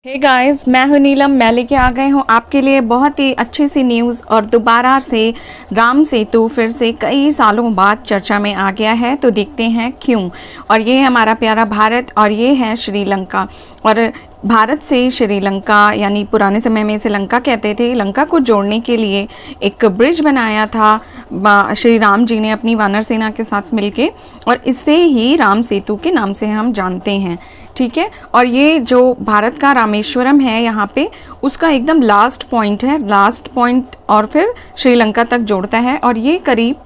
Hey guys, मैं हूं नीलम। मैं लेके आ गए हूं आपके लिए बहुत ही अच्छी सी न्यूज़। और दोबारा से राम सेतु फिर से कई सालों बाद चर्चा में आ गया है, तो देखते हैं क्यों। और ये है हमारा प्यारा भारत और ये है श्रीलंका। और भारत से श्रीलंका यानी पुराने समय में इसे लंका कहते थे, लंका को जोड़ने के लिए एक ब्रिज बनाया था श्री राम जी ने अपनी वानर सेना के साथ मिलके, और इसे ही राम सेतु के नाम से हम जानते हैं। ठीक है, और ये जो भारत का रामेश्वरम है यहाँ पे, उसका एकदम लास्ट पॉइंट है, लास्ट पॉइंट और फिर श्रीलंका तक जोड़ता है। और ये करीब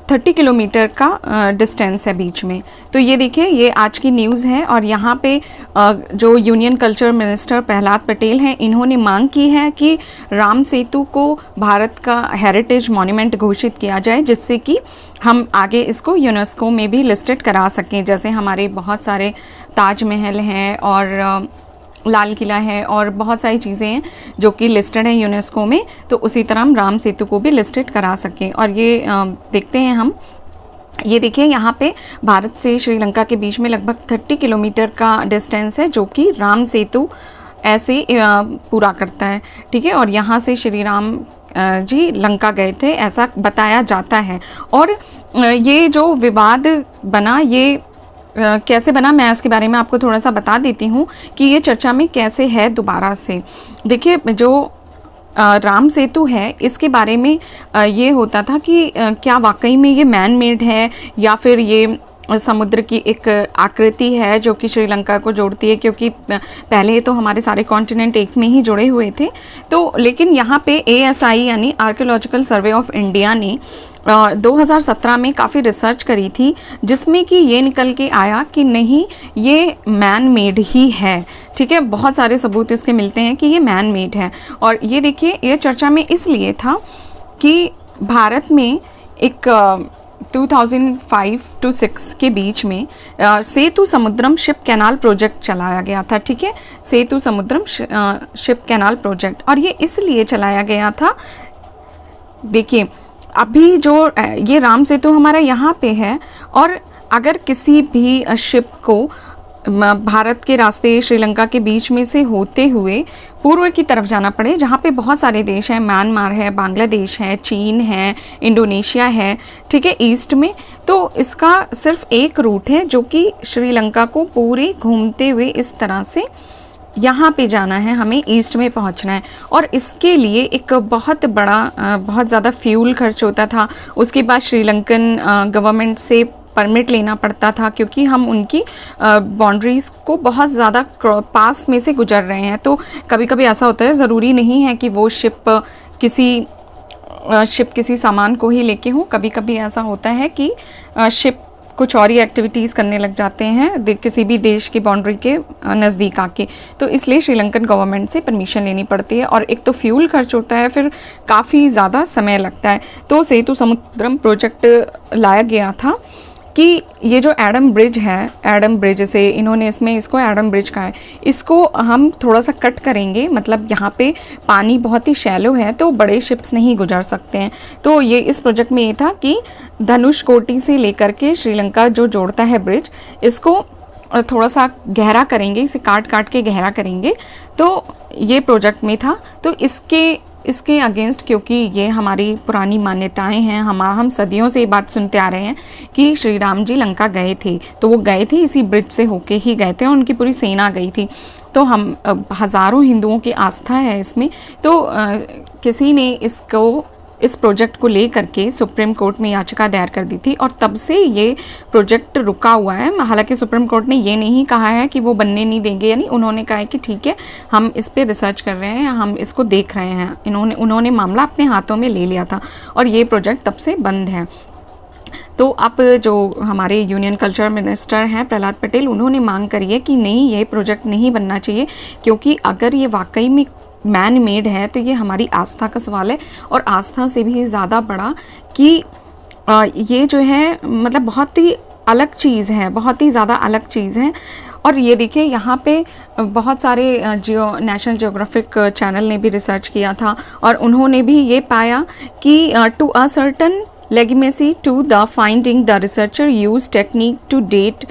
30 किलोमीटर का डिस्टेंस है बीच में। तो ये देखिए, ये आज की न्यूज़ है। और यहाँ पे जो union culture minister Prahlad Patel हैं, इन्होंने मांग की है कि राम सेतु को भारत का हेरिटेज मॉन्यूमेंट घोषित किया जाए, जिससे कि हम आगे इसको यूनेस्को में भी लिस्टेड करा सकें। जैसे हमारे बहुत सारे ताजमहल हैं और लाल किला है और बहुत सारी चीज़ें हैं जो कि लिस्टेड हैं यूनेस्को में, तो उसी तरह हम राम सेतु को भी लिस्टेड करा सकें। और ये देखते हैं हम, ये देखिए यहाँ पे भारत से श्रीलंका के बीच में लगभग 30 किलोमीटर का डिस्टेंस है, जो कि राम सेतु ऐसे पूरा करता है। ठीक है, और यहाँ से श्री राम जी लंका गए थे, ऐसा बताया जाता है। और ये जो विवाद बना, ये कैसे बना, मैं इसके बारे में आपको थोड़ा सा बता देती हूँ कि ये चर्चा में कैसे है दोबारा से। देखिए, जो राम सेतु है, इसके बारे में ये होता था कि क्या वाकई में ये मैन मेड है या फिर ये समुद्र की एक आकृति है जो कि श्रीलंका को जोड़ती है, क्योंकि पहले तो हमारे सारे कॉन्टिनेंट एक में ही जुड़े हुए थे। तो लेकिन यहाँ पे ASI यानी आर्कियोलॉजिकल सर्वे ऑफ इंडिया ने 2017 में काफ़ी रिसर्च करी थी, जिसमें कि ये निकल के आया कि नहीं, ये मैन मेड ही है। ठीक है, बहुत सारे सबूत इसके मिलते हैं कि ये मैन मेड है। और ये देखिए, ये चर्चा में इसलिए था कि भारत में एक 2005 to 6 के बीच में सेतु समुद्रम शिप कैनाल प्रोजेक्ट चलाया गया था। ठीक है, सेतु समुद्रम शिप कैनाल प्रोजेक्ट। और ये इसलिए चलाया गया था, देखिए अभी जो ये राम सेतु हमारा यहाँ पे है, और अगर किसी भी शिप को भारत के रास्ते श्रीलंका के बीच में से होते हुए पूर्व की तरफ जाना पड़े, जहाँ पे बहुत सारे देश हैं, म्यांमार है, बांग्लादेश है, चीन है, इंडोनेशिया है, ठीक है, ईस्ट में, तो इसका सिर्फ एक रूट है जो कि श्रीलंका को पूरे घूमते हुए इस तरह से यहाँ पे जाना है, हमें ईस्ट में पहुँचना है। और इसके लिए एक बहुत बड़ा बहुत ज़्यादा फ्यूल खर्च होता था। उसके बाद श्रीलंकन गवर्नमेंट से परमिट लेना पड़ता था, क्योंकि हम उनकी बाउंड्रीज़ को बहुत ज़्यादा पास में से गुजर रहे हैं। तो कभी कभी ऐसा होता है, ज़रूरी नहीं है कि वो शिप किसी सामान को ही लेके हो। कभी कभी ऐसा होता है कि शिप कुछ और ही एक्टिविटीज़ करने लग जाते हैं किसी भी देश की बाउंड्री के नज़दीक आके, तो इसलिए श्रीलंकन गवर्नमेंट से परमिशन लेनी पड़ती है। और एक तो फ्यूल खर्च होता है, फिर काफ़ी ज़्यादा समय लगता है। तो सेतु समुद्रम प्रोजेक्ट लाया गया था कि ये जो एडम ब्रिज है, एडम ब्रिज से इन्होंने इसको एडम ब्रिज कहा है, इसको हम थोड़ा सा कट करेंगे, मतलब यहाँ पे पानी बहुत ही शैलो है तो बड़े शिप्स नहीं गुजर सकते हैं। तो ये इस प्रोजेक्ट में ये था कि धनुषकोटी से लेकर के श्रीलंका जो जोड़ता है ब्रिज, इसको थोड़ा सा गहरा करेंगे, इसे काट काट के गहरा करेंगे। तो ये प्रोजेक्ट में था। तो इसके अगेंस्ट, क्योंकि ये हमारी पुरानी मान्यताएं हैं, हम सदियों से ये बात सुनते आ रहे हैं कि श्री राम जी लंका गए थे, तो वो गए थे इसी ब्रिज से होके ही गए थे, और उनकी पूरी सेना गई थी। तो हम हज़ारों हिंदुओं की आस्था है इसमें। तो किसी ने इस प्रोजेक्ट को लेकर के सुप्रीम कोर्ट में याचिका दायर कर दी थी, और तब से ये प्रोजेक्ट रुका हुआ है। हालांकि सुप्रीम कोर्ट ने ये नहीं कहा है कि वो बनने नहीं देंगे, यानी उन्होंने कहा है कि ठीक है, हम इस पे रिसर्च कर रहे हैं, हम इसको देख रहे हैं। उन्होंने मामला अपने हाथों में ले लिया था, और ये प्रोजेक्ट तब से बंद है। तो अब जो हमारे यूनियन कल्चर मिनिस्टर हैं प्रहलाद पटेल, उन्होंने मांग करी है कि नहीं, ये प्रोजेक्ट नहीं बनना चाहिए, क्योंकि अगर ये वाकई में मैन मेड है तो ये हमारी आस्था का सवाल है। और आस्था से भी ज़्यादा बड़ा कि ये जो है, मतलब बहुत ही अलग चीज़ है, बहुत ही ज़्यादा अलग चीज़ है। और ये देखिए, यहाँ पे बहुत सारे नेशनल जियोग्राफिक चैनल ने भी रिसर्च किया था, और उन्होंने भी ये पाया कि to a certain legitimacy to the finding, the researcher used technique to date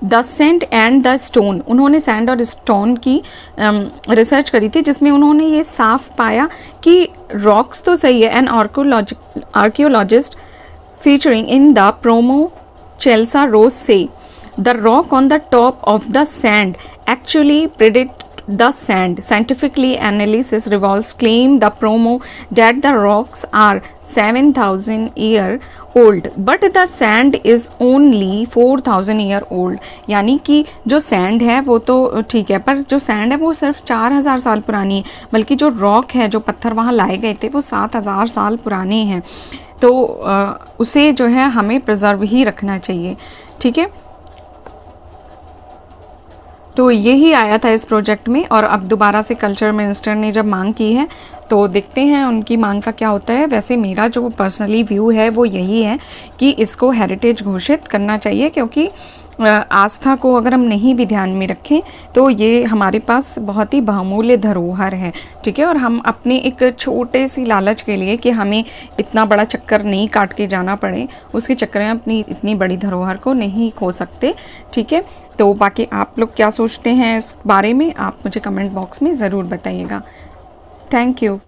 the sand and the stone, उन्होंने सैंड और स्टोन की रिसर्च करी थी, जिसमें उन्होंने ये साफ पाया कि रॉक्स तो सही है। An archaeologist featuring in the promo Chelsea Rose say the rock on the top of the sand actually predict the sand. Scientifically analysis revolves claim the promo that the rocks are 7,000 year old but the sand is only 4,000 year old. यानी कि जो sand है वो तो ठीक है, पर जो सैंड है वो सिर्फ 4,000 साल पुरानी है, बल्कि जो रॉक है, जो पत्थर वहाँ लाए गए थे वो 7,000 साल पुराने हैं। तो उसे जो है हमें प्रिजर्व ही रखना चाहिए, ठीक है। तो यही आया था इस प्रोजेक्ट में, और अब दोबारा से कल्चर मिनिस्टर ने जब मांग की है तो देखते हैं उनकी मांग का क्या होता है। वैसे मेरा जो पर्सनली व्यू है वो यही है कि इसको हेरिटेज घोषित करना चाहिए, क्योंकि आस्था को अगर हम नहीं भी ध्यान में रखें तो ये हमारे पास बहुत ही बहुमूल्य धरोहर है, ठीक है। और हम अपने एक छोटे सी लालच के लिए कि हमें इतना बड़ा चक्कर नहीं काट के जाना पड़े, उसके चक्कर में अपनी इतनी बड़ी धरोहर को नहीं खो सकते, ठीक है। तो बाकी आप लोग क्या सोचते हैं इस बारे में, आप मुझे कमेंट बॉक्स में ज़रूर बताइएगा। Thank you.